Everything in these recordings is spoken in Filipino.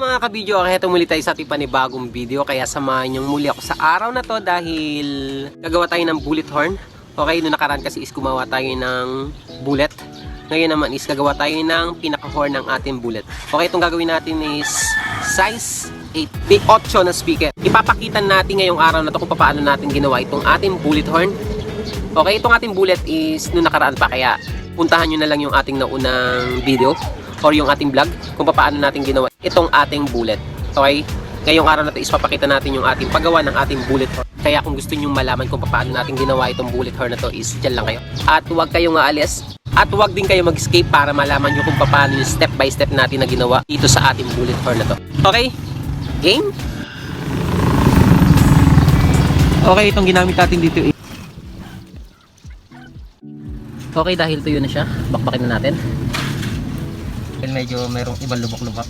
mga kabidyo, heto muli tayo sa ating panibagong video. Kaya samahan niyong muli ako sa araw na to dahil gagawa tayo ng bullet horn. Okay, noong nakaraan kasi is gumawa tayo ng bullet. Ngayon naman is gagawa tayo ng pinaka-horn ng ating bullet. Okay, itong gagawin natin is size 8, 8 na speaker. Ipapakita natin ngayong araw na to kung paano natin ginawa itong ating bullet horn. Okay, itong ating bullet is noong nakaraan pa, kaya puntahan nyo na lang yung ating naunang video or yung ating vlog kung paano natin ginawa itong ating bullet. Okay? Ngayong araw na ito is papakita natin yung ating paggawa ng ating bullet horn. Kaya kung gusto nyo malaman kung paano natin ginawa itong bullet horn na to is dyan lang kayo. At huwag kayong aalis. At huwag din kayo mag-escape para malaman nyo kung paano yung step by step natin na ginawa dito sa ating bullet horn na to. Okay? Game? Okay, itong ginamit natin dito is okay, dahil tuyo na siya, bakbakin na natin. Medyo mayroong ibang lubak-lubak.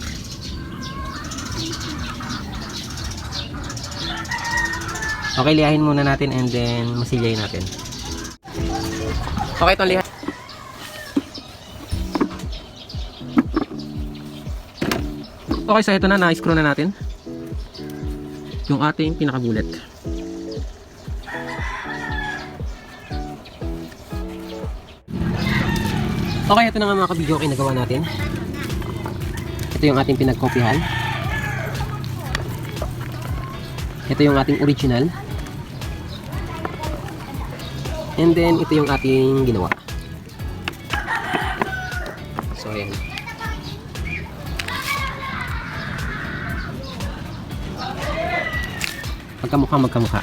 Okay, lihahin muna natin and then masilyayin natin. Okay, itong lihahin. Okay, so ito na, na-screw na natin yung ating pinakabulet. Okay, ito na nga mga kabidyo, okay, nagawa natin. Ito yung ating pinagkopihan. Ito yung ating original. And then, ito yung ating ginawa. So, ayan. Magkamukha.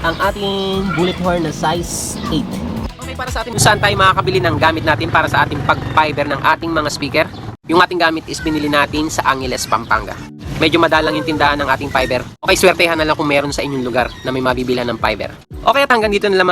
Ang ating bullet horn na size 8. Okay, para sa atin kung saan tayo makakabili ng gamit natin para sa ating pag-fiber ng ating mga speaker. Yung ating gamit is binili natin sa Angeles, Pampanga. Medyo madalang yung tindahan ng ating fiber. Okay, swertehan na lang kung meron sa inyong lugar na may mabibilhan ng fiber. Okay, at hanggang dito na lang